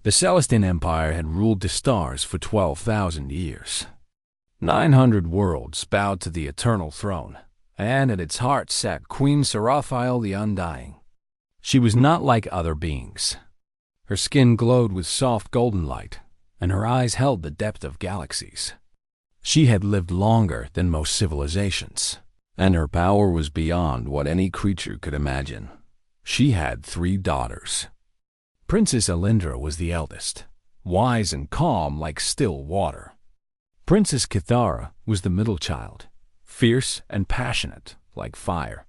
The Celestine Empire had ruled the stars for 12,000 years. 900 worlds bowed to the eternal throne, and at its heart sat Queen Seraphiel the Undying. She was not like other beings. Her skin glowed with soft golden light, and her eyes held the depth of galaxies. She had lived longer than most civilizations, and her power was beyond what any creature could imagine. She had 3 daughters. Princess Alindra was the eldest, wise and calm like still water. Princess Kithara was the middle child, fierce and passionate like fire.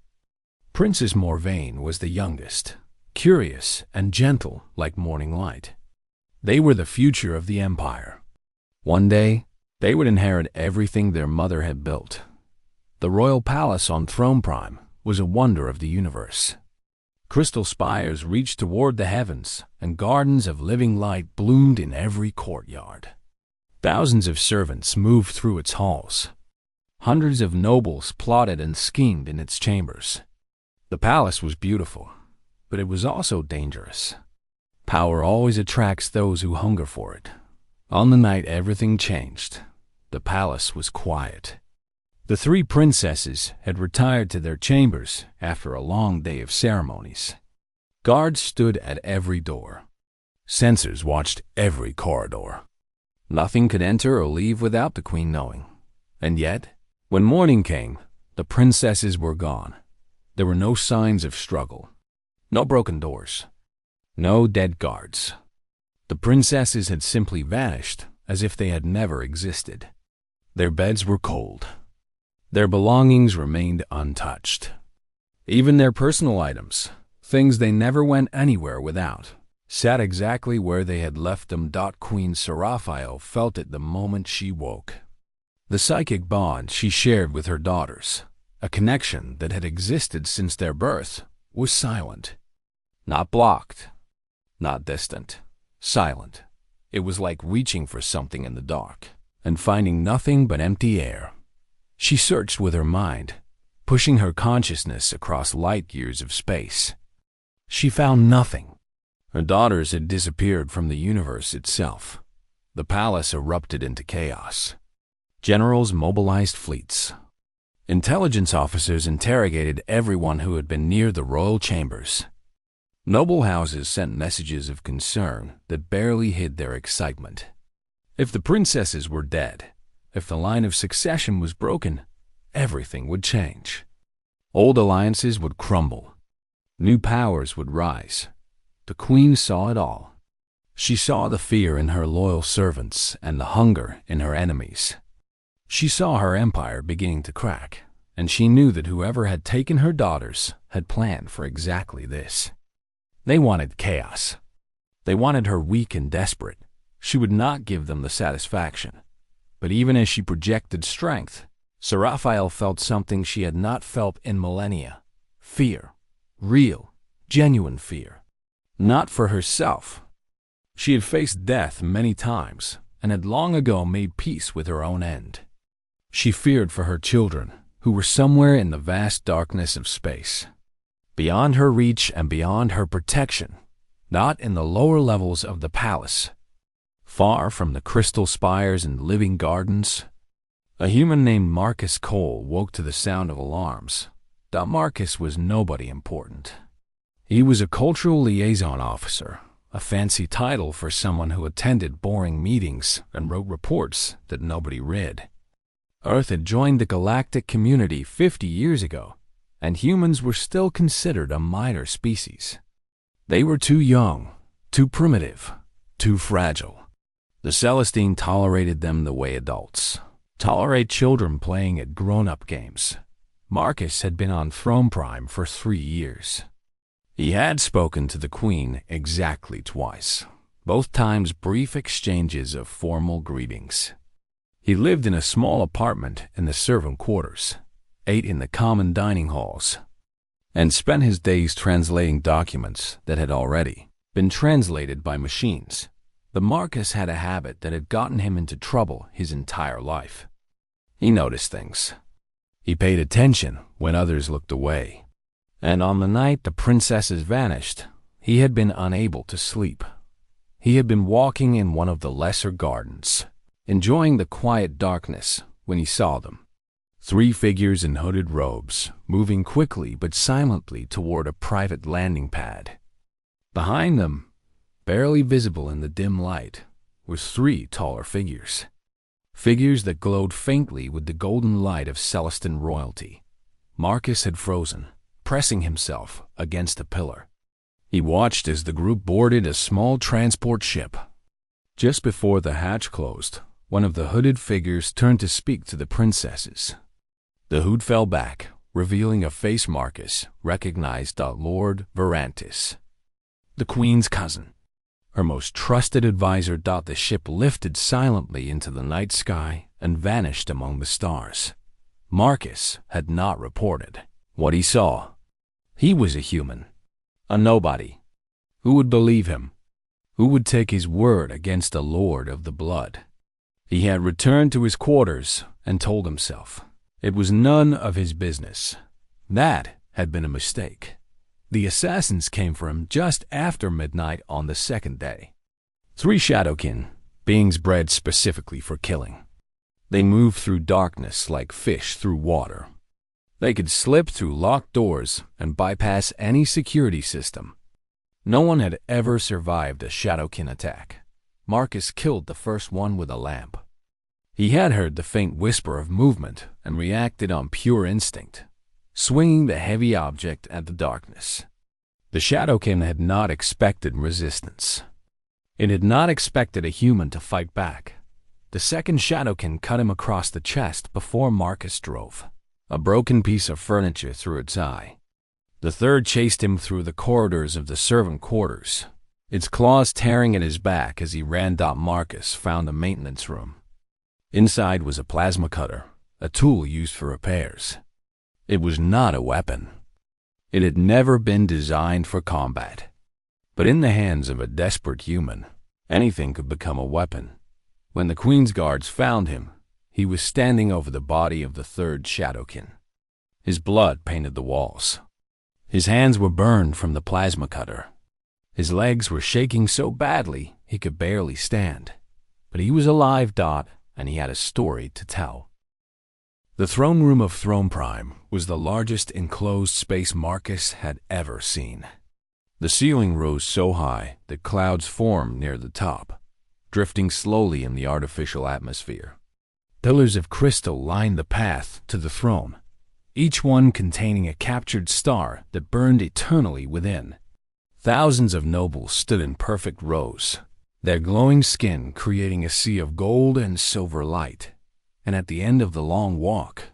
Princess Morvain was the youngest, curious and gentle like morning light. They were the future of the empire. One day, they would inherit everything their mother had built. The royal palace on Throne Prime was a wonder of the universe. Crystal spires reached toward the heavens, and gardens of living light bloomed in every courtyard. Thousands of servants moved through its halls. Hundreds of nobles plotted and schemed in its chambers. The palace was beautiful, but it was also dangerous. Power always attracts those who hunger for it. On the night everything changed, the palace was quiet. The 3 princesses had retired to their chambers after a long day of ceremonies. Guards stood at every door. Censors watched every corridor. Nothing could enter or leave without the queen knowing. And yet, when morning came, the princesses were gone. There were no signs of struggle, no broken doors, no dead guards. The princesses had simply vanished as if they had never existed. Their beds were cold. Their belongings remained untouched. Even their personal items, things they never went anywhere without, sat exactly where they had left them. Queen Seraphiel felt it the moment she woke. The psychic bond she shared with her daughters, a connection that had existed since their birth, was silent. Not blocked, not distant, silent. It was like reaching for something in the dark and finding nothing but empty air. She searched with her mind, pushing her consciousness across light years of space. She found nothing. Her daughters had disappeared from the universe itself. The palace erupted into chaos. Generals mobilized fleets. Intelligence officers interrogated everyone who had been near the royal chambers. Noble houses sent messages of concern that barely hid their excitement. If the princesses were dead, if the line of succession was broken, everything would change. Old alliances would crumble. New powers would rise. The queen saw it all. She saw the fear in her loyal servants and the hunger in her enemies. She saw her empire beginning to crack, and she knew that whoever had taken her daughters had planned for exactly this. They wanted chaos. They wanted her weak and desperate. She would not give them the satisfaction. But even as she projected strength, Seraphiel felt something she had not felt in millennia. Fear. Real, genuine fear. Not for herself. She had faced death many times and had long ago made peace with her own end. She feared for her children, who were somewhere in the vast darkness of space. Beyond her reach and beyond her protection, not in the lower levels of the palace. Far from the crystal spires and living gardens, a human named Marcus Cole woke to the sound of alarms. Marcus was nobody important. He was a cultural liaison officer, a fancy title for someone who attended boring meetings and wrote reports that nobody read. Earth had joined the galactic community 50 years ago, and humans were still considered a minor species. They were too young, too primitive, too fragile. The Celestine tolerated them the way adults tolerate children playing at grown-up games. Marcus had been on Throne Prime for 3 years. He had spoken to the Queen exactly twice, both times brief exchanges of formal greetings. He lived in a small apartment in the servant quarters, ate in the common dining halls, and spent his days translating documents that had already been translated by machines. The Marcus had a habit that had gotten him into trouble his entire life. He noticed things. He paid attention when others looked away. And on the night the princesses vanished, he had been unable to sleep. He had been walking in one of the lesser gardens, enjoying the quiet darkness when he saw them. 3 figures in hooded robes, moving quickly but silently toward a private landing pad. Behind them, barely visible in the dim light, were 3 taller figures. Figures that glowed faintly with the golden light of Celestin royalty. Marcus had frozen, pressing himself against a pillar. He watched as the group boarded a small transport ship. Just before the hatch closed, one of the hooded figures turned to speak to the princesses. The hood fell back, revealing a face Marcus recognized as Lord Verantis, the Queen's cousin. Her most trusted advisor. The ship lifted silently into the night sky and vanished among the stars. Marcus had not reported what he saw. He was a human, a nobody. Who would believe him? Who would take his word against a lord of the blood? He had returned to his quarters and told himself it was none of his business. That had been a mistake. The assassins came for him just after midnight on the 2nd day. 3 Shadowkin, beings bred specifically for killing. They moved through darkness like fish through water. They could slip through locked doors and bypass any security system. No one had ever survived a Shadowkin attack. Marcus killed the first one with a lamp. He had heard the faint whisper of movement and reacted on pure instinct, swinging the heavy object at the darkness. The Shadowkin had not expected resistance. It had not expected a human to fight back. The second Shadowkin cut him across the chest before Marcus drove a broken piece of furniture through its eye. The third chased him through the corridors of the servant quarters, its claws tearing at his back as he ran. Marcus found a maintenance room. Inside was a plasma cutter, a tool used for repairs. It was not a weapon. It had never been designed for combat. But in the hands of a desperate human, anything could become a weapon. When the Queen's guards found him, he was standing over the body of the third Shadowkin. His blood painted the walls. His hands were burned from the plasma cutter. His legs were shaking so badly he could barely stand. But he was alive, and he had a story to tell. The throne room of Throne Prime was the largest enclosed space Marcus had ever seen. The ceiling rose so high that clouds formed near the top, drifting slowly in the artificial atmosphere. Pillars of crystal lined the path to the throne, each one containing a captured star that burned eternally within. Thousands of nobles stood in perfect rows, their glowing skin creating a sea of gold and silver light. And at the end of the long walk,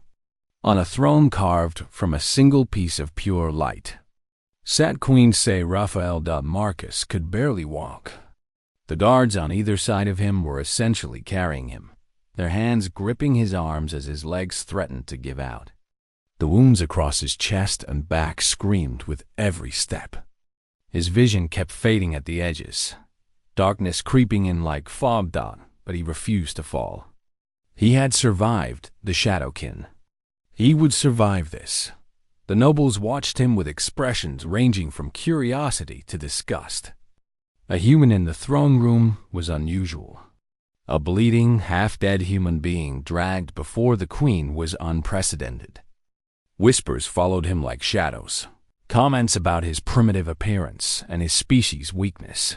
on a throne carved from a single piece of pure light, sat Queen Say Raphael. Marcus could barely walk. The guards on either side of him were essentially carrying him, their hands gripping his arms as his legs threatened to give out. The wounds across his chest and back screamed with every step. His vision kept fading at the edges, darkness creeping in like fog. But he refused to fall. He had survived the Shadowkin. He would survive this. The nobles watched him with expressions ranging from curiosity to disgust. A human in the throne room was unusual. A bleeding, half-dead human being dragged before the Queen was unprecedented. Whispers followed him like shadows, comments about his primitive appearance and his species' weakness.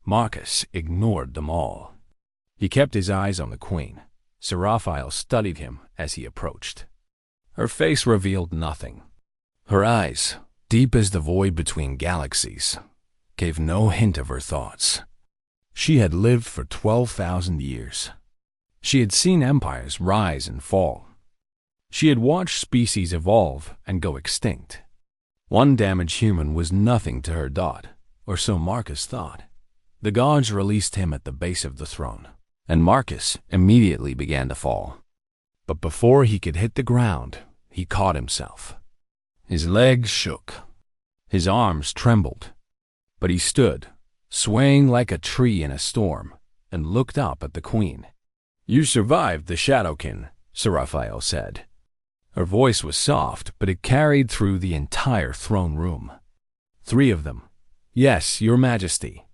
Marcus ignored them all. He kept his eyes on the Queen. Sir Raphael studied him as he approached. Her face revealed nothing. Her eyes, deep as the void between galaxies, gave no hint of her thoughts. She had lived for 12,000 years. She had seen empires rise and fall. She had watched species evolve and go extinct. One damaged human was nothing to her. Or so Marcus thought. The guards released him at the base of the throne, and Marcus immediately began to fall. But before he could hit the ground, he caught himself. His legs shook. His arms trembled. But he stood, swaying like a tree in a storm, and looked up at the Queen. "You survived the Shadowkin," Sir Raphael said. Her voice was soft, but it carried through the entire throne room. "3 of them. Yes, Your Majesty."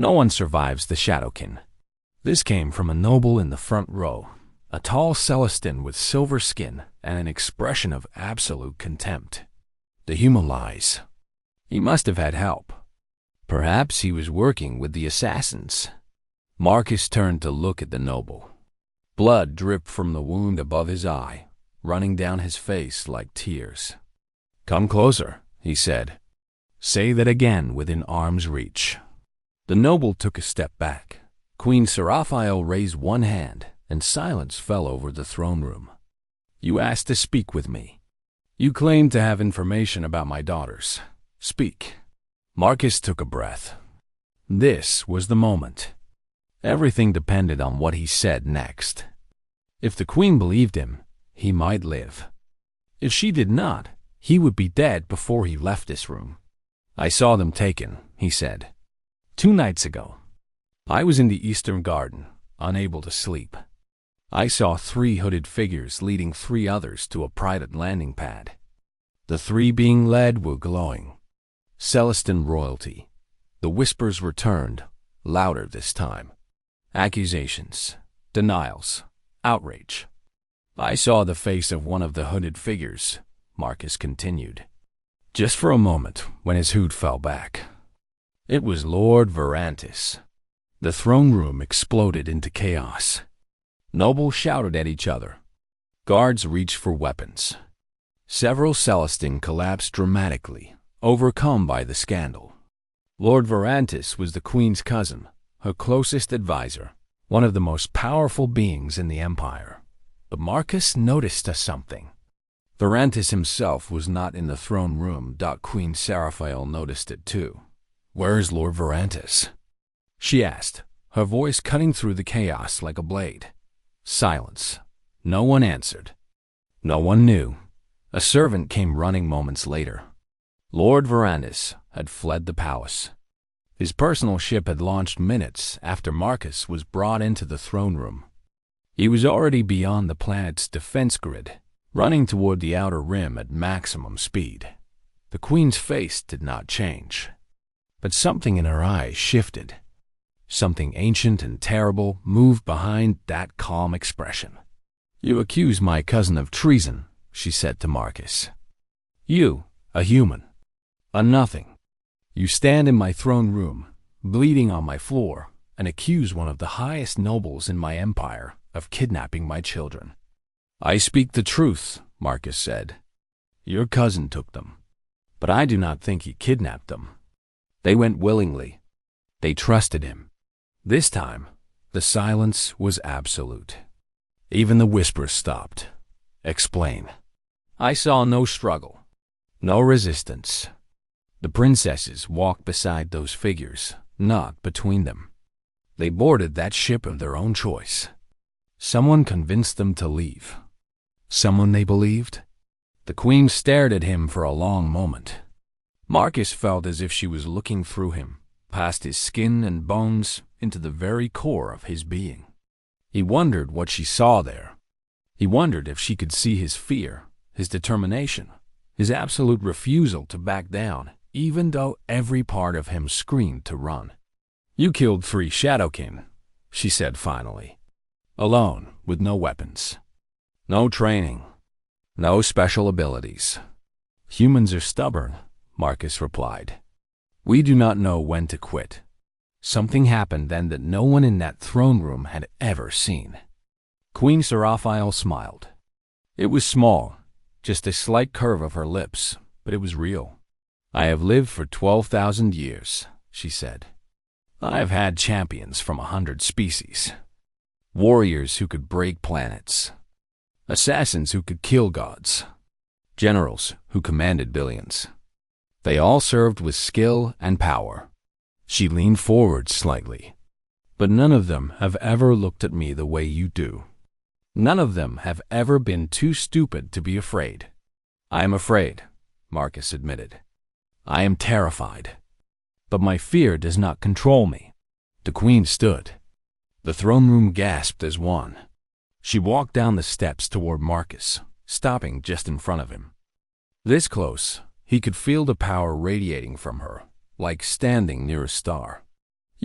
No one survives the Shadowkin. This came from a noble in the front row, a tall Celestin with silver skin and an expression of absolute contempt. The human lies. He must have had help. Perhaps he was working with the assassins. Marcus turned to look at the noble. Blood dripped from the wound above his eye, running down his face like tears. "Come closer," he said. "Say that again within arm's reach." The noble took a step back. Queen Seraphiel raised one hand, and silence fell over the throne room. "You asked to speak with me. You claim to have information about my daughters. Speak." Marcus took a breath. This was the moment. Everything depended on what he said next. If the queen believed him, he might live. If she did not, he would be dead before he left this room. "I saw them taken," he said. 2 nights ago. I was in the Eastern Garden, unable to sleep. I saw 3 hooded figures leading 3 others to a private landing pad. The 3 being led were glowing. Celestin royalty. The whispers returned, louder this time. Accusations, denials, outrage. "I saw the face of one of the hooded figures," Marcus continued. Just for a moment, when his hood fell back. It was Lord Verantis. The throne room exploded into chaos. Nobles shouted at each other. Guards reached for weapons. Several Celestin collapsed dramatically, overcome by the scandal. Lord Verantis was the queen's cousin, her closest advisor, one of the most powerful beings in the empire. But Marcus noticed something. Verantis himself was not in the throne room. Queen Seraphiel noticed it too. "Where is Lord Verantis?" she asked, her voice cutting through the chaos like a blade. Silence. No one answered. No one knew. A servant came running moments later. Lord Verantis had fled the palace. His personal ship had launched minutes after Marcus was brought into the throne room. He was already beyond the planet's defense grid, running toward the outer rim at maximum speed. The queen's face did not change, but something in her eyes shifted. Something ancient and terrible moved behind that calm expression. "You accuse my cousin of treason," she said to Marcus. "You, a human, a nothing. You stand in my throne room, bleeding on my floor, and accuse one of the highest nobles in my empire of kidnapping my children." "I speak the truth," Marcus said. "Your cousin took them, but I do not think he kidnapped them. They went willingly. They trusted him." This time, the silence was absolute. Even the whispers stopped. "Explain." "I saw no struggle, no resistance. The princesses walked beside those figures, not between them. They boarded that ship of their own choice. Someone convinced them to leave. Someone they believed." The queen stared at him for a long moment. Marcus felt as if she was looking through him, past his skin and bones, into the very core of his being. He wondered what she saw there. He wondered if she could see his fear, his determination, his absolute refusal to back down, even though every part of him screamed to run. "You killed 3 Shadowkin," she said finally. "Alone, with no weapons. No training. No special abilities." "Humans are stubborn," Marcus replied. "We do not know when to quit." Something happened then that no one in that throne room had ever seen. Queen Seraphiel smiled. It was small, just a slight curve of her lips, but it was real. "I have lived for 12,000 years, she said. "I have had champions from 100 species. Warriors who could break planets. Assassins who could kill gods. Generals who commanded billions. They all served with skill and power." She leaned forward slightly. "But none of them have ever looked at me the way you do. None of them have ever been too stupid to be afraid." "I am afraid," Marcus admitted. "I am terrified. But my fear does not control me." The queen stood. The throne room gasped as one. She walked down the steps toward Marcus, stopping just in front of him. This close, he could feel the power radiating from her, like standing near a star.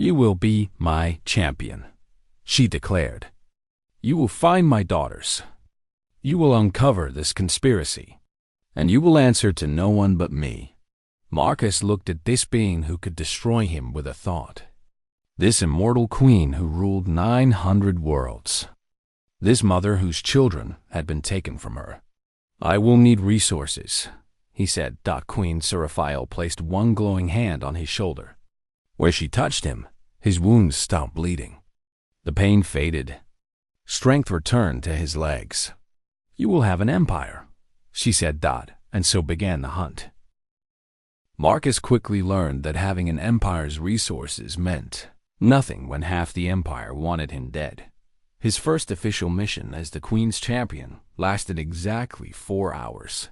You will be my champion, she declared. You will find my daughters. You will uncover this conspiracy, and you will answer to no one but me. Marcus looked at this being who could destroy him with a thought. This immortal queen who ruled 900 worlds. This mother whose children had been taken from her. I will need resources, he said. Queen Seraphiel placed one glowing hand on his shoulder. Where she touched him, his wounds stopped bleeding. The pain faded. Strength returned to his legs. You will have an empire, she said. And so began the hunt. Marcus quickly learned that having an empire's resources meant nothing when half the empire wanted him dead. His first official mission as the Queen's champion lasted exactly 4 hours.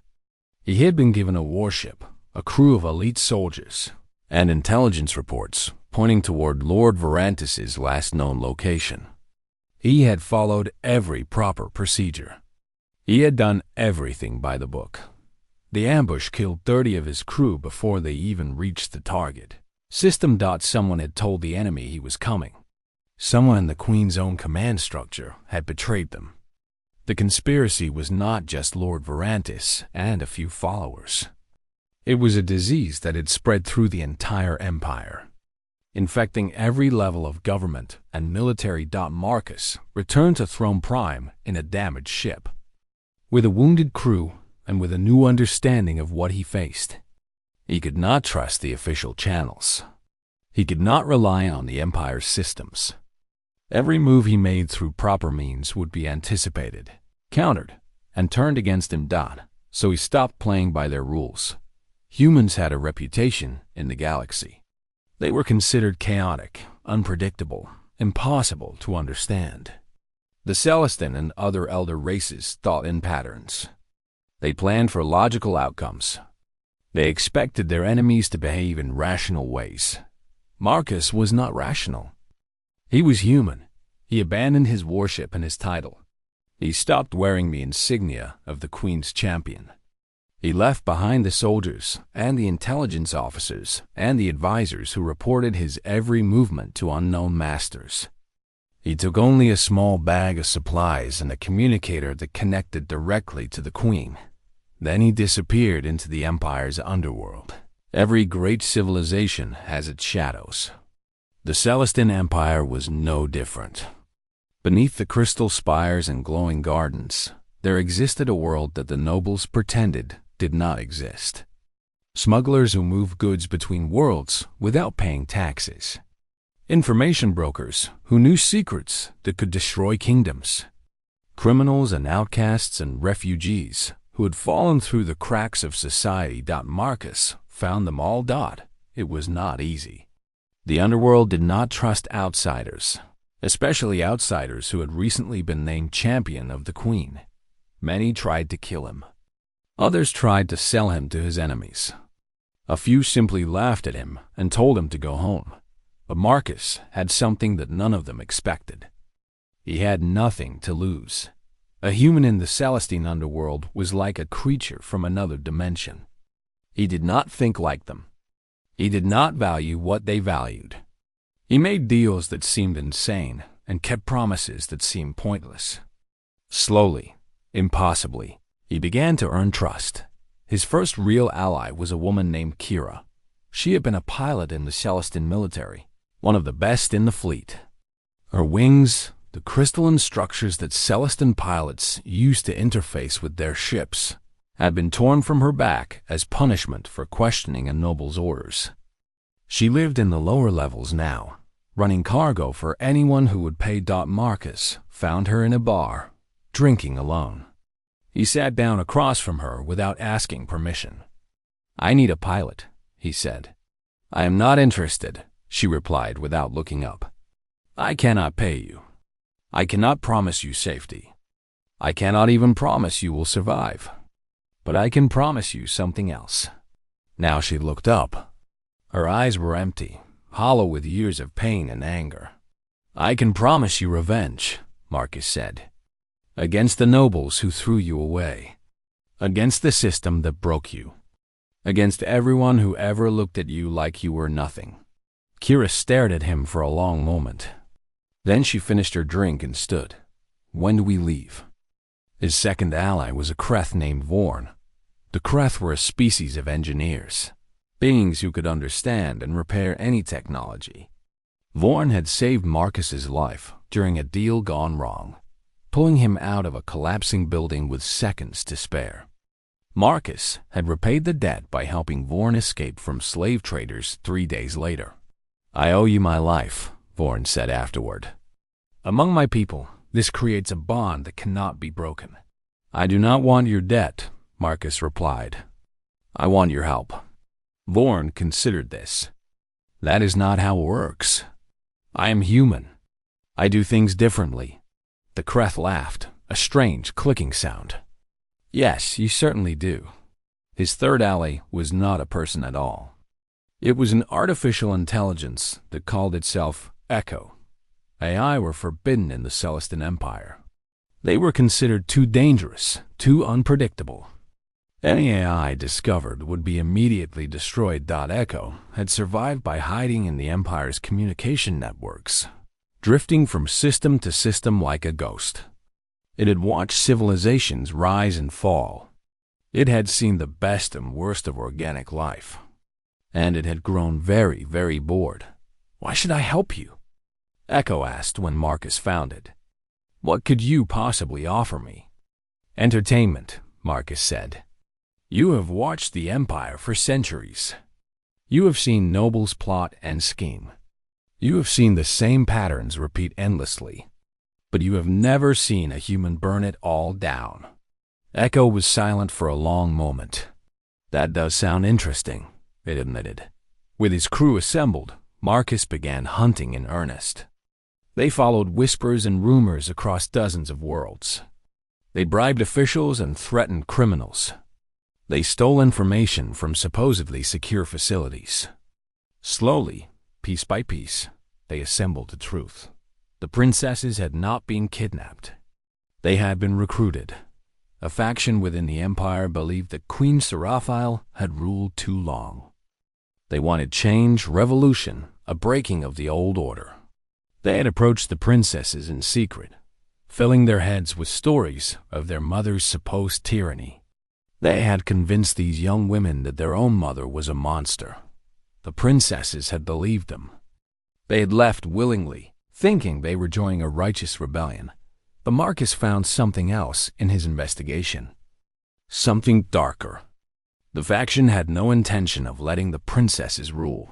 He had been given a warship, a crew of elite soldiers, and intelligence reports pointing toward Lord Varantis' last known location. He had followed every proper procedure. He had done everything by the book. The ambush killed 30 of his crew before they even reached the target. Someone had told the enemy he was coming. Someone in the Queen's own command structure had betrayed them. The conspiracy was not just Lord Varantis and a few followers. It was a disease that had spread through the entire empire, infecting every level of government and military. Marcus returned to Throne Prime in a damaged ship, with a wounded crew and with a new understanding of what he faced. He could not trust the official channels. He could not rely on the Empire's systems. Every move he made through proper means would be anticipated, countered, and turned against him. So he stopped playing by their rules. Humans had a reputation in the galaxy. They were considered chaotic, unpredictable, impossible to understand. The Celestin and other elder races thought in patterns. They planned for logical outcomes. They expected their enemies to behave in rational ways. Marcus was not rational. He was human. He abandoned his warship and his title. He stopped wearing the insignia of the Queen's champion. He left behind the soldiers and the intelligence officers and the advisors who reported his every movement to unknown masters. He took only a small bag of supplies and a communicator that connected directly to the Queen. Then he disappeared into the Empire's underworld. Every great civilization has its shadows. The Celestin Empire was no different. Beneath the crystal spires and glowing gardens, there existed a world that the nobles pretended did not exist. Smugglers who moved goods between worlds without paying taxes. Information brokers who knew secrets that could destroy kingdoms. Criminals and outcasts and refugees who had fallen through the cracks of society. Marcus found them all. It was not easy. The underworld did not trust outsiders, especially outsiders who had recently been named champion of the Queen. Many tried to kill him. Others tried to sell him to his enemies. A few simply laughed at him and told him to go home. But Marcus had something that none of them expected. He had nothing to lose. A human in the Celestine underworld was like a creature from another dimension. He did not think like them. He did not value what they valued. He made deals that seemed insane and kept promises that seemed pointless. Slowly, impossibly, he began to earn trust. His first real ally was a woman named Kira. She had been a pilot in the Celestine military, one of the best in the fleet. Her wings, the crystalline structures that Celestine pilots used to interface with their ships, had been torn from her back as punishment for questioning a noble's orders. She lived in the lower levels now, running cargo for anyone who would pay. Marcus found her in a bar, drinking alone. He sat down across from her without asking permission. "I need a pilot," he said. "I am not interested," she replied without looking up. "I cannot pay you. I cannot promise you safety. I cannot even promise you will survive. But I can promise you something else." Now she looked up. Her eyes were empty, hollow with years of pain and anger. "I can promise you revenge," Marcus said. "Against the nobles who threw you away. Against the system that broke you. Against everyone who ever looked at you like you were nothing. Kira stared at him for a long moment. Then she finished her drink and stood. When do we leave? His second ally was a Kreth named Vorn. The Kreth were a species of engineers, beings who could understand and repair any technology. Vorn had saved Marcus's life during a deal gone wrong, pulling him out of a collapsing building with seconds to spare. Marcus had repaid the debt by helping Vorn escape from slave traders 3 days later. "I owe you my life," Vorn said afterward. "Among my people, this creates a bond that cannot be broken." "I do not want your debt," Marcus replied. "I want your help." Vorn considered this. "That is not how it works. I am human. I do things differently." The Kreth laughed, a strange clicking sound. "Yes, you certainly do." His third ally was not a person at all. It was an artificial intelligence that called itself Echo. AI were forbidden in the Celestin Empire. They were considered too dangerous, too unpredictable. Any AI discovered would be immediately destroyed. Echo had survived by hiding in the Empire's communication networks, drifting from system to system like a ghost. It had watched civilizations rise and fall. It had seen the best and worst of organic life. And it had grown very, very bored. "Why should I help you?" Echo asked when Marcus found it. "What could you possibly offer me?" "Entertainment," Marcus said. "You have watched the Empire for centuries. You have seen nobles plot and scheme. You have seen the same patterns repeat endlessly. But you have never seen a human burn it all down." Echo was silent for a long moment. "That does sound interesting," it admitted. With his crew assembled, Marcus began hunting in earnest. They followed whispers and rumors across dozens of worlds. They bribed officials and threatened criminals. They stole information from supposedly secure facilities. Slowly, piece by piece, they assembled the truth. The princesses had not been kidnapped. They had been recruited. A faction within the Empire believed that Queen Seraphile had ruled too long. They wanted change, revolution, a breaking of the old order. They had approached the princesses in secret, filling their heads with stories of their mother's supposed tyranny. They had convinced these young women that their own mother was a monster. The princesses had believed them. They had left willingly, thinking they were joining a righteous rebellion. But Marcus found something else in his investigation. Something darker. The faction had no intention of letting the princesses rule.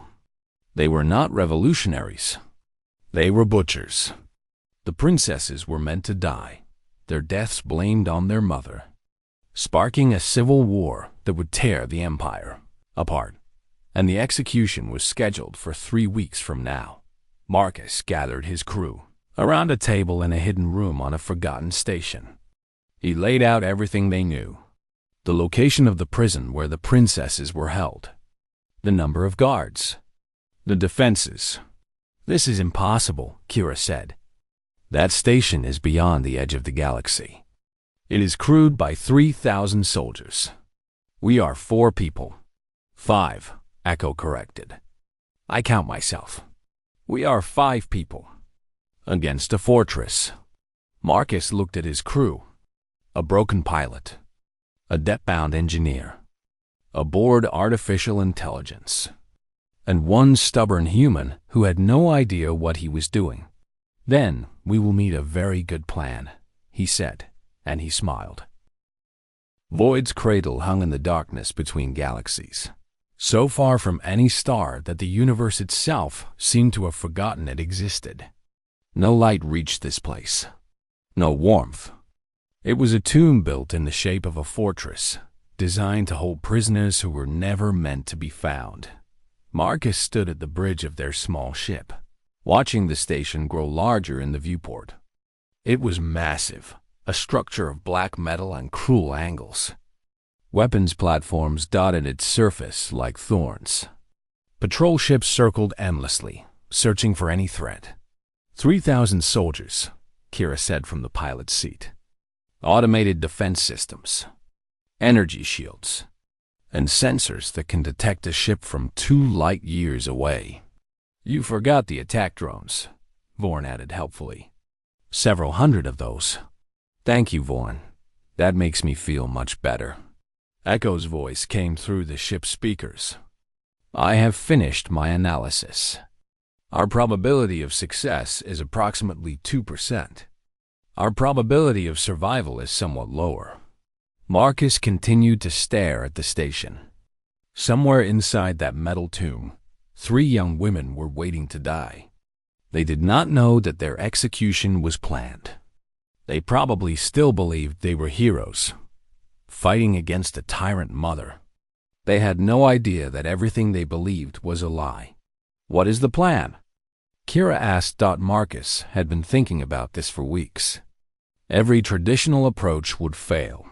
They were not revolutionaries. They were butchers. The princesses were meant to die, their deaths blamed on their mother, sparking a civil war that would tear the Empire apart. And the execution was scheduled for 3 weeks from now. Marcus gathered his crew around a table in a hidden room on a forgotten station. He laid out everything they knew. The location of the prison where the princesses were held. The number of guards. The defenses. "This is impossible," Kira said. "That station is beyond the edge of the galaxy. It is crewed by 3,000 soldiers. We are 4 people." "5," Echo corrected. "I count myself. We are 5 people. Against a fortress." Marcus looked at his crew. A broken pilot. A debt-bound engineer. A bored artificial intelligence. And one stubborn human who had no idea what he was doing. "Then we will meet a very good plan," he said, and he smiled. Void's cradle hung in the darkness between galaxies, so far from any star that the universe itself seemed to have forgotten it existed. No light reached this place. No warmth. It was a tomb built in the shape of a fortress, designed to hold prisoners who were never meant to be found. Marcus stood at the bridge of their small ship, watching the station grow larger in the viewport. It was massive, a structure of black metal and cruel angles. Weapons platforms dotted its surface like thorns. Patrol ships circled endlessly, searching for any threat. 3,000 soldiers, Kira said from the pilot's seat. Automated defense systems, energy shields, and sensors that can detect a ship from 2 light years away. You forgot the attack drones, Vorn added helpfully. Several hundred of those. Thank you, Vorn. That makes me feel much better. Echo's voice came through the ship's speakers. I have finished my analysis. Our probability of success is approximately 2%. Our probability of survival is somewhat lower. Marcus continued to stare at the station. Somewhere inside that metal tomb, 3 young women were waiting to die. They did not know that their execution was planned. They probably still believed they were heroes, fighting against a tyrant mother. They had no idea that everything they believed was a lie. What is the plan? Kira asked. Marcus had been thinking about this for weeks. Every traditional approach would fail.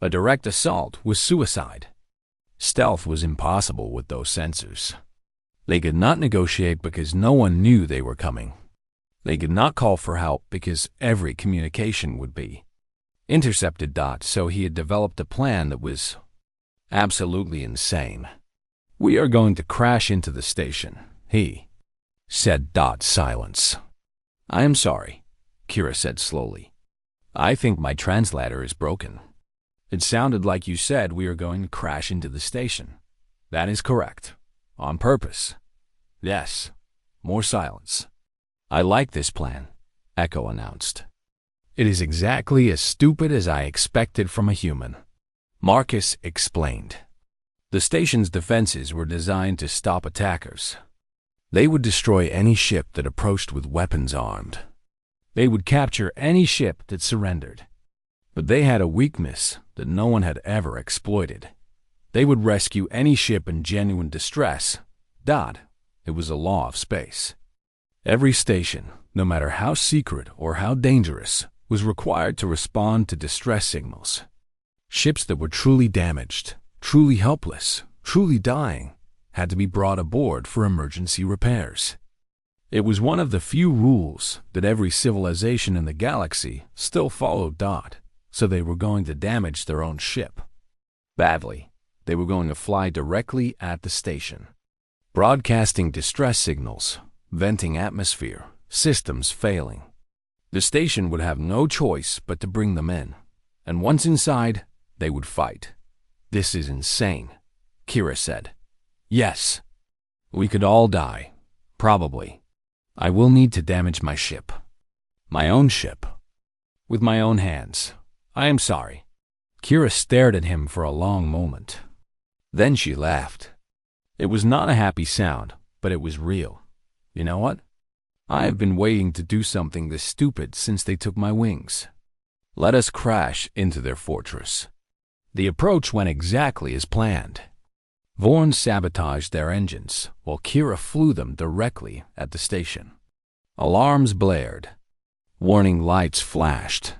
A direct assault was suicide. Stealth was impossible with those sensors. They could not negotiate because no one knew they were coming. They could not call for help because every communication would be intercepted. So he had developed a plan that was absolutely insane. We are going to crash into the station, he said. Silence. I am sorry, Kira said slowly. I think my translator is broken. It sounded like you said we are going to crash into the station. That is correct. On purpose. Yes. More silence. I like this plan, Echo announced. It is exactly as stupid as I expected from a human. Marcus explained. The station's defenses were designed to stop attackers. They would destroy any ship that approached with weapons armed. They would capture any ship that surrendered. But they had a weakness that no one had ever exploited. They would rescue any ship in genuine distress. It was a law of space. Every station, no matter how secret or how dangerous, was required to respond to distress signals. Ships that were truly damaged, truly helpless, truly dying, had to be brought aboard for emergency repairs. It was one of the few rules that every civilization in the galaxy still followed. So they were going to damage their own ship. Badly, they were going to fly directly at the station, broadcasting distress signals, venting atmosphere, systems failing. The station would have no choice but to bring them in, and once inside, they would fight. This is insane, Kira said. Yes. We could all die. Probably. I will need to damage my ship. My own ship. With my own hands. I am sorry. Kira stared at him for a long moment. Then she laughed. It was not a happy sound, but it was real. You know what? I have been waiting to do something this stupid since they took my wings. Let us crash into their fortress. The approach went exactly as planned. Vorn sabotaged their engines, while Kira flew them directly at the station. Alarms blared. Warning lights flashed.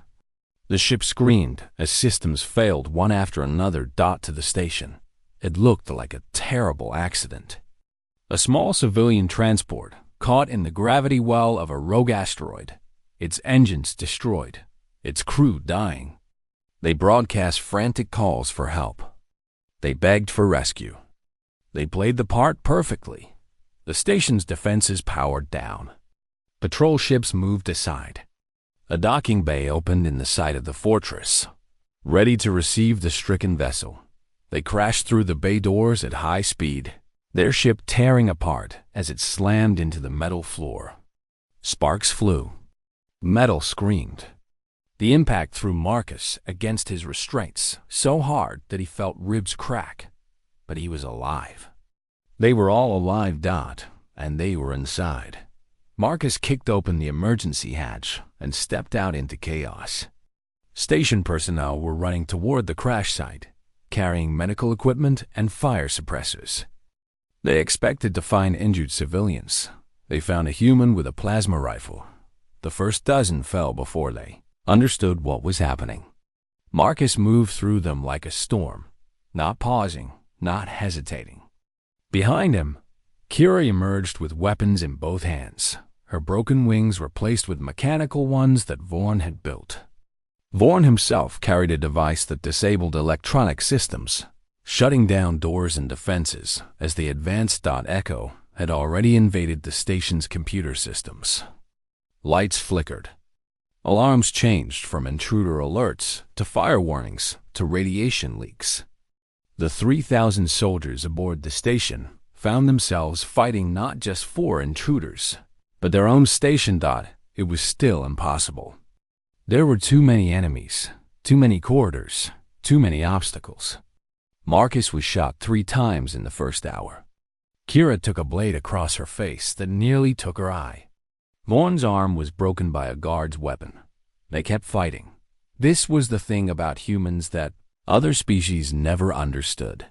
The ship screamed as systems failed one after another. To the station. It looked like a terrible accident. A small civilian transport caught in the gravity well of a rogue asteroid, its engines destroyed, its crew dying. They broadcast frantic calls for help. They begged for rescue. They played the part perfectly. The station's defenses powered down. Patrol ships moved aside. A docking bay opened in the side of the fortress, ready to receive the stricken vessel. They crashed through the bay doors at high speed, their ship tearing apart as it slammed into the metal floor. Sparks flew. Metal screamed. The impact threw Marcus against his restraints so hard that he felt ribs crack. But he was alive. They were all alive. And they were inside. Marcus kicked open the emergency hatch and stepped out into chaos. Station personnel were running toward the crash site, carrying medical equipment and fire suppressors. They expected to find injured civilians. They found a human with a plasma rifle. The first dozen fell before they understood what was happening. Marcus moved through them like a storm, not pausing, not hesitating. Behind him, Kira emerged with weapons in both hands, her broken wings replaced with mechanical ones that Vorn had built. Vorn himself carried a device that disabled electronic systems, shutting down doors and defenses as they advanced. Echo had already invaded the station's computer systems. Lights flickered. Alarms changed from intruder alerts to fire warnings to radiation leaks. The 3,000 soldiers aboard the station found themselves fighting not just for intruders, but their own station. It was still impossible. There were too many enemies, too many corridors, too many obstacles. Marcus was shot 3 times in the first hour. Kira took a blade across her face that nearly took her eye. Vaughn's arm was broken by a guard's weapon. They kept fighting. This was the thing about humans that other species never understood.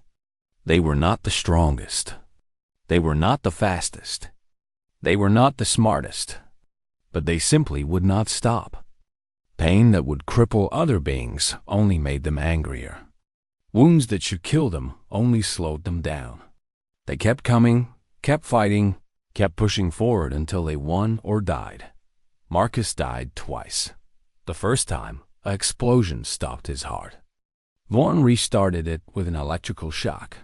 They were not the strongest. They were not the fastest. They were not the smartest. But they simply would not stop. Pain that would cripple other beings only made them angrier. Wounds that should kill them only slowed them down. They kept coming, kept fighting, kept pushing forward until they won or died. Marcus died twice. The first time, an explosion stopped his heart. Vaughn restarted it with an electrical shock.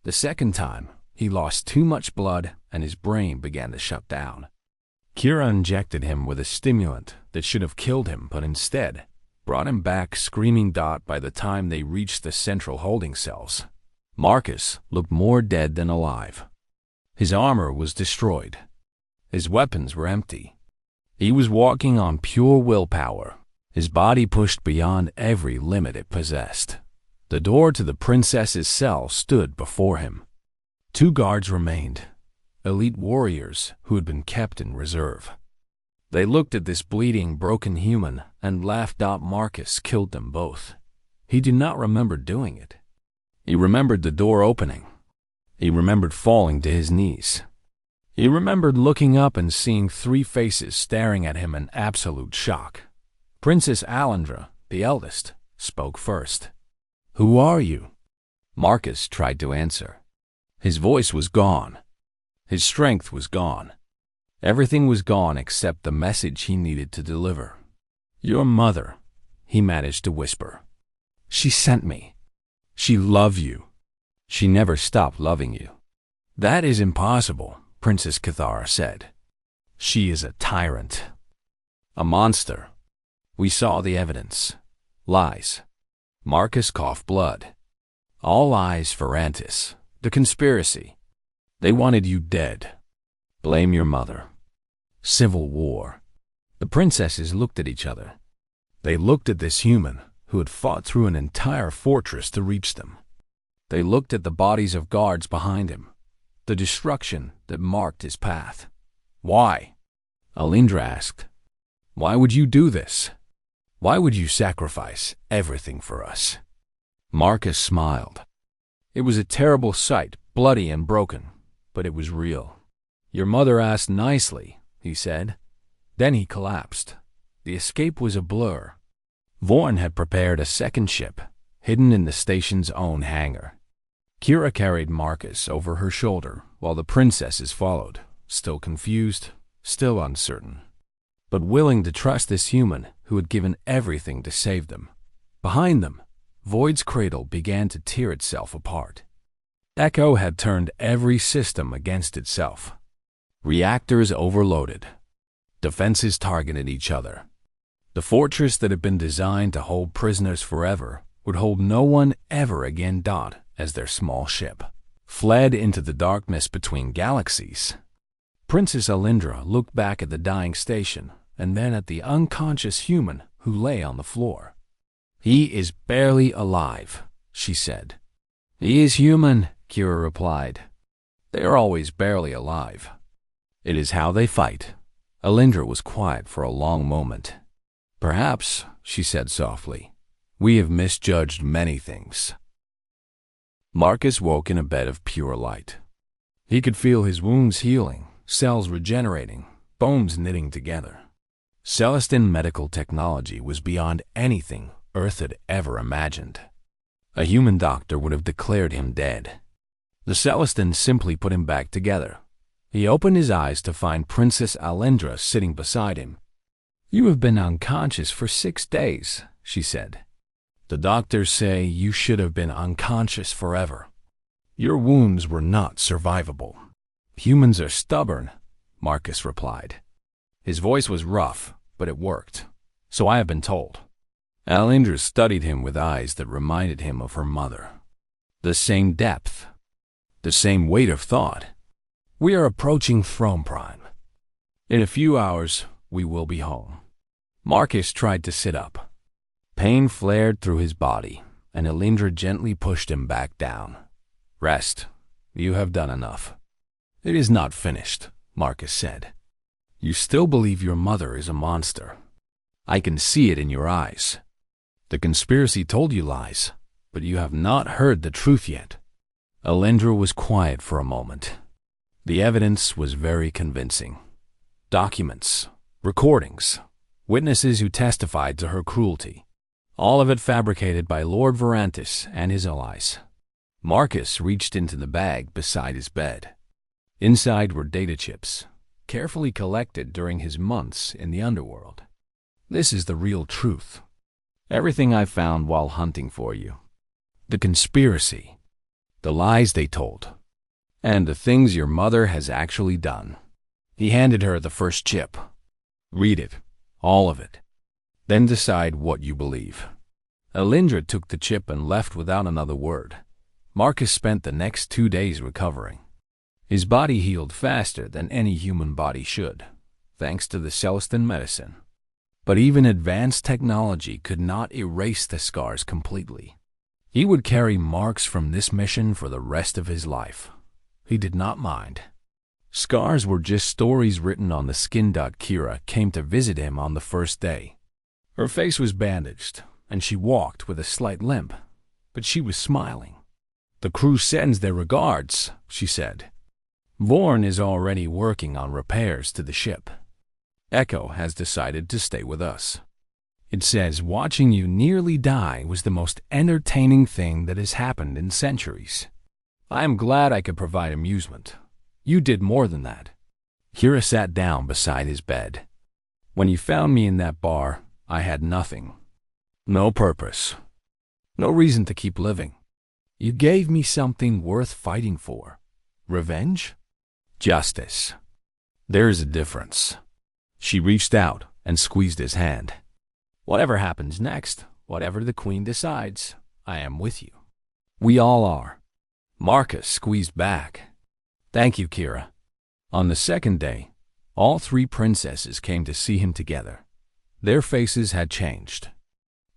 The second time, he lost too much blood and his brain began to shut down. Kira injected him with a stimulant that should have killed him, but instead brought him back screaming. By the time they reached the central holding cells, Marcus looked more dead than alive. His armor was destroyed. His weapons were empty. He was walking on pure willpower, his body pushed beyond every limit it possessed. The door to the princess's cell stood before him. 2 guards remained, elite warriors who had been kept in reserve. They looked at this bleeding, broken human and laughed. Marcus killed them both. He did not remember doing it. He remembered the door opening. He remembered falling to his knees. He remembered looking up and seeing 3 faces staring at him in absolute shock. Princess Alindra, the eldest, spoke first. "Who are you?" Marcus tried to answer. His voice was gone. His strength was gone. Everything was gone except the message he needed to deliver. "Your mother," he managed to whisper. "She sent me. She loved you. She never stopped loving you." "That is impossible," Princess Cathara said. "She is a tyrant. A monster. We saw the evidence. Lies." Marcus coughed blood. "All lies for Antis. The conspiracy. They wanted you dead. Blame your mother. Civil war." The princesses looked at each other. They looked at this human who had fought through an entire fortress to reach them. They looked at the bodies of guards behind him, the destruction that marked his path. "Why?" Alindra asked. "Why would you do this? Why would you sacrifice everything for us?" Marcus smiled. It was a terrible sight, bloody and broken, but it was real. "Your mother asked nicely," he said. Then he collapsed. The escape was a blur. Vaughn had prepared a second ship, hidden in the station's own hangar. Kira carried Marcus over her shoulder while the princesses followed, still confused, still uncertain, but willing to trust this human who had given everything to save them. Behind them, Void's cradle began to tear itself apart. Echo had turned every system against itself. Reactors overloaded. Defenses targeted each other. The fortress that had been designed to hold prisoners forever would hold no one ever again. As their small ship fled into the darkness between galaxies, Princess Alindra looked back at the dying station and then at the unconscious human who lay on the floor. "He is barely alive," she said. "He is human," Kira replied. "They are always barely alive. It is how they fight." Alindra was quiet for a long moment. "Perhaps," she said softly, "we have misjudged many things." Marcus woke in a bed of pure light. He could feel his wounds healing, cells regenerating, bones knitting together. Celestin medical technology was beyond anything Earth had ever imagined. A human doctor would have declared him dead. The Celestin simply put him back together. He opened his eyes to find Princess Alindra sitting beside him. "You have been unconscious for 6 days," she said. "The doctors say you should have been unconscious forever. Your wounds were not survivable." Humans are stubborn, Marcus replied. His voice was rough, but it worked. So I have been told. Alindra studied him with eyes that reminded him of her mother. The same depth. The same weight of thought. We are approaching Throne Prime. In a few hours, we will be home. Marcus tried to sit up. Pain flared through his body, and Alindra gently pushed him back down. Rest. You have done enough. It is not finished, Marcus said. You still believe your mother is a monster. I can see it in your eyes. The conspiracy told you lies, but you have not heard the truth yet. Alindra was quiet for a moment. The evidence was very convincing. Documents, recordings, witnesses who testified to her cruelty. All of it fabricated by Lord Varantis and his allies. Marcus reached into the bag beside his bed. Inside were data chips, carefully collected during his months in the underworld. This is the real truth. Everything I found while hunting for you. The conspiracy. The lies they told. And the things your mother has actually done. He handed her the first chip. Read it. All of it. Then decide what you believe. Alindra took the chip and left without another word. Marcus spent the next 2 days recovering. His body healed faster than any human body should, thanks to the Celestin medicine. But even advanced technology could not erase the scars completely. He would carry marks from this mission for the rest of his life. He did not mind. Scars were just stories written on the skin. Kira came to visit him on the first day. Her face was bandaged, and she walked with a slight limp, but she was smiling. The crew sends their regards, she said. Vorn is already working on repairs to the ship. Echo has decided to stay with us. It says watching you nearly die was the most entertaining thing that has happened in centuries. I am glad I could provide amusement. You did more than that. Kira sat down beside his bed. When you found me in that bar, I had nothing. No purpose. No reason to keep living. You gave me something worth fighting for. Revenge? Justice. There is a difference. She reached out and squeezed his hand. Whatever happens next, whatever the Queen decides, I am with you. We all are. Marcus squeezed back. Thank you, Kira. On the second day, all 3 princesses came to see him together. Their faces had changed.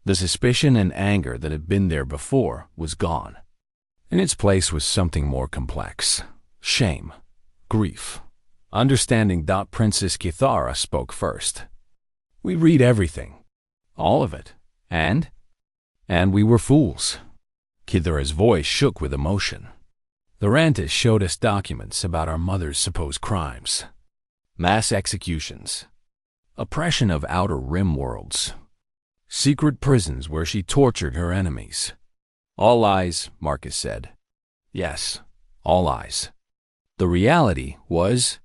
The suspicion and anger that had been there before was gone. In its place was something more complex. Shame. Grief. Understanding. Princess Kithara spoke first. We read everything. All of it. And we were fools. Kithara's voice shook with emotion. Varantis showed us documents about our mother's supposed crimes. Mass executions. Oppression of outer rim worlds. Secret prisons where she tortured her enemies. All lies, Marcus said. Yes, all lies. The reality was...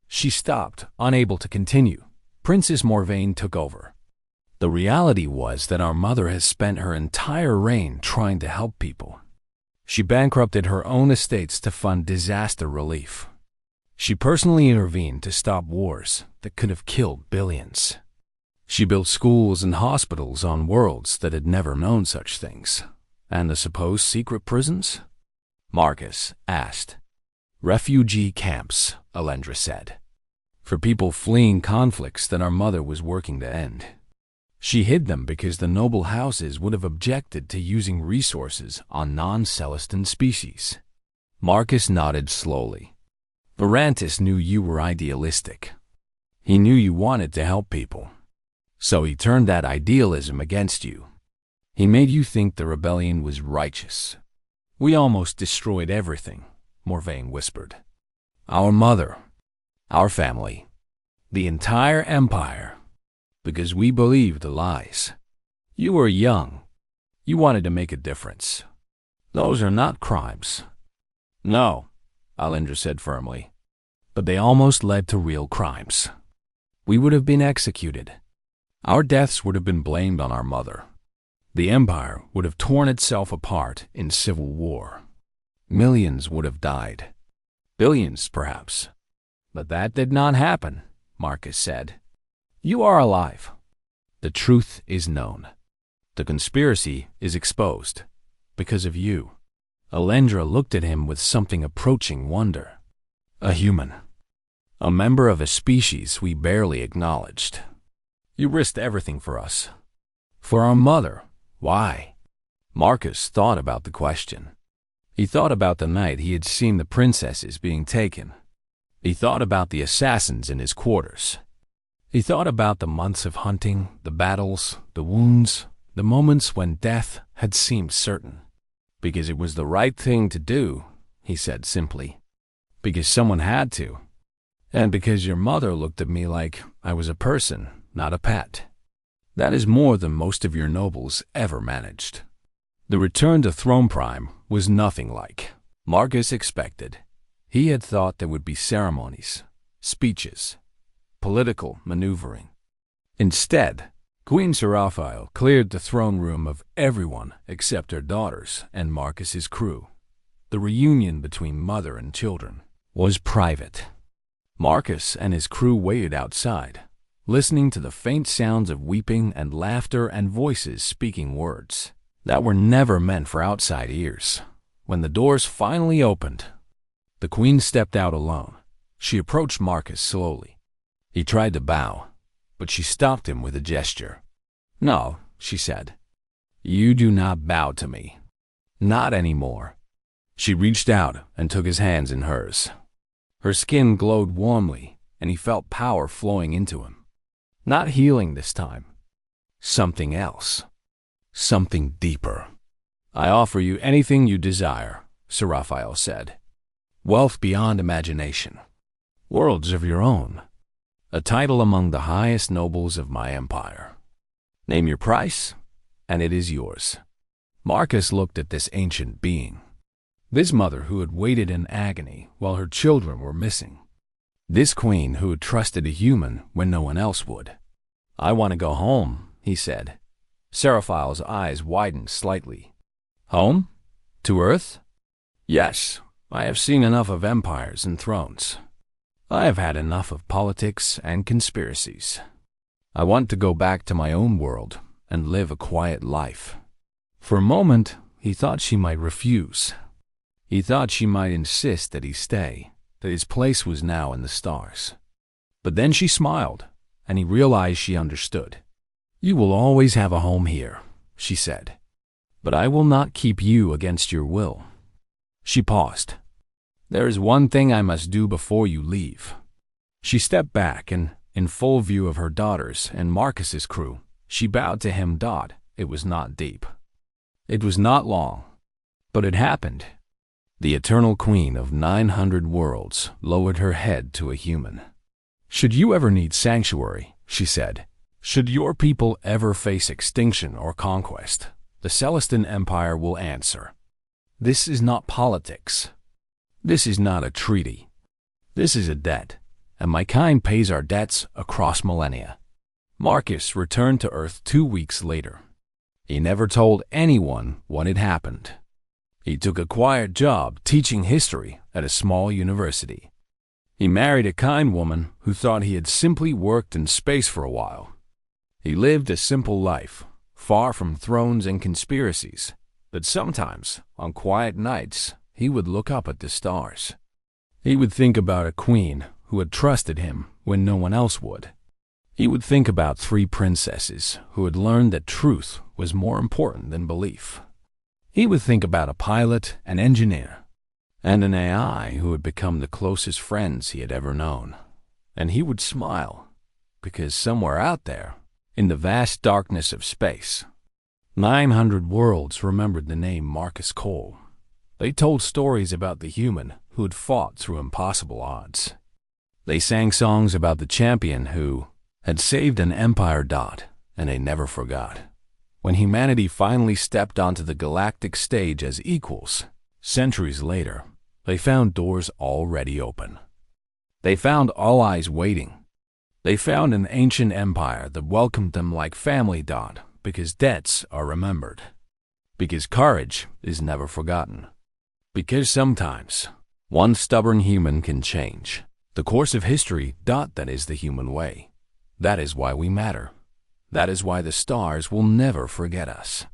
She stopped, unable to continue. Princess Morvain took over. The reality was that our mother has spent her entire reign trying to help people. She bankrupted her own estates to fund disaster relief. She personally intervened to stop wars that could have killed billions. She built schools and hospitals on worlds that had never known such things. And the supposed secret prisons? Marcus asked. Refugee camps, Alindra said. For people fleeing conflicts that our mother was working to end. She hid them because the noble houses would have objected to using resources on non-Celestin species. Marcus nodded slowly. Varantis knew you were idealistic. He knew you wanted to help people. So he turned that idealism against you. He made you think the rebellion was righteous. We almost destroyed everything, Morvain whispered. Our mother, our family, the entire empire. Because we believed the lies. You were young. You wanted to make a difference. Those are not crimes. No, Alindra said firmly. But they almost led to real crimes. We would have been executed. Our deaths would have been blamed on our mother. The empire would have torn itself apart in civil war. Millions would have died. Billions, perhaps. But that did not happen, Marcus said. You are alive. The truth is known. The conspiracy is exposed. Because of you. Alendra looked at him with something approaching wonder. A human. A member of a species we barely acknowledged. You risked everything for us. For our mother. Why? Marcus thought about the question. He thought about the night he had seen the princesses being taken. He thought about the assassins in his quarters. He thought about the months of hunting, the battles, the wounds, the moments when death had seemed certain. Because it was the right thing to do, he said simply. Because someone had to. And because your mother looked at me like I was a person, not a pet. That is more than most of your nobles ever managed. The return to Throne Prime was nothing like Marcus expected. He had thought there would be ceremonies, speeches, political maneuvering. Instead, Queen Seraphiel cleared the throne room of everyone except her daughters and Marcus's crew. The reunion between mother and children was private. Marcus and his crew waited outside, listening to the faint sounds of weeping and laughter and voices speaking words that were never meant for outside ears. When the doors finally opened, the queen stepped out alone. She approached Marcus slowly. He tried to bow, but she stopped him with a gesture. No, she said. You do not bow to me. Not anymore. She reached out and took his hands in hers. Her skin glowed warmly, and he felt power flowing into him. Not healing this time. Something else. Something deeper. I offer you anything you desire, Seraphiel said. Wealth beyond imagination. Worlds of your own. A title among the highest nobles of my empire. Name your price, and it is yours. Marcus looked at this ancient being. This mother who had waited in agony while her children were missing. This queen who had trusted a human when no one else would. I want to go home, he said. Seraphiel's eyes widened slightly. Home? To Earth? Yes, I have seen enough of empires and thrones. I have had enough of politics and conspiracies. I want to go back to my own world and live a quiet life. For a moment, he thought she might refuse. He thought she might insist that he stay, that his place was now in the stars. But then she smiled, and he realized she understood. You will always have a home here, she said. But I will not keep you against your will. She paused. There is one thing I must do before you leave. She stepped back and, in full view of her daughters and Marcus's crew, she bowed to him. It was not deep. It was not long. But it happened. The eternal queen of 900 worlds lowered her head to a human. Should you ever need sanctuary, she said, should your people ever face extinction or conquest, the Celestin Empire will answer. This is not politics. This is not a treaty. This is a debt, and my kind pays our debts across millennia. Marcus returned to Earth 2 weeks later. He never told anyone what had happened. He took a quiet job teaching history at a small university. He married a kind woman who thought he had simply worked in space for a while. He lived a simple life, far from thrones and conspiracies, but sometimes, on quiet nights, he would look up at the stars. He would think about a queen who had trusted him when no one else would. He would think about 3 princesses who had learned that truth was more important than belief. He would think about a pilot, an engineer, and an AI who had become the closest friends he had ever known. And he would smile, because somewhere out there, in the vast darkness of space, 900 worlds remembered the name Marcus Cole. They told stories about the human who had fought through impossible odds. They sang songs about the champion who had saved an empire. And they never forgot. When humanity finally stepped onto the galactic stage as equals, centuries later, they found doors already open. They found all eyes waiting. They found an ancient empire that welcomed them like family. Because debts are remembered. Because courage is never forgotten. Because sometimes One stubborn human can change the course of history. That is the human way. That is why we matter. That is why the stars will never forget us.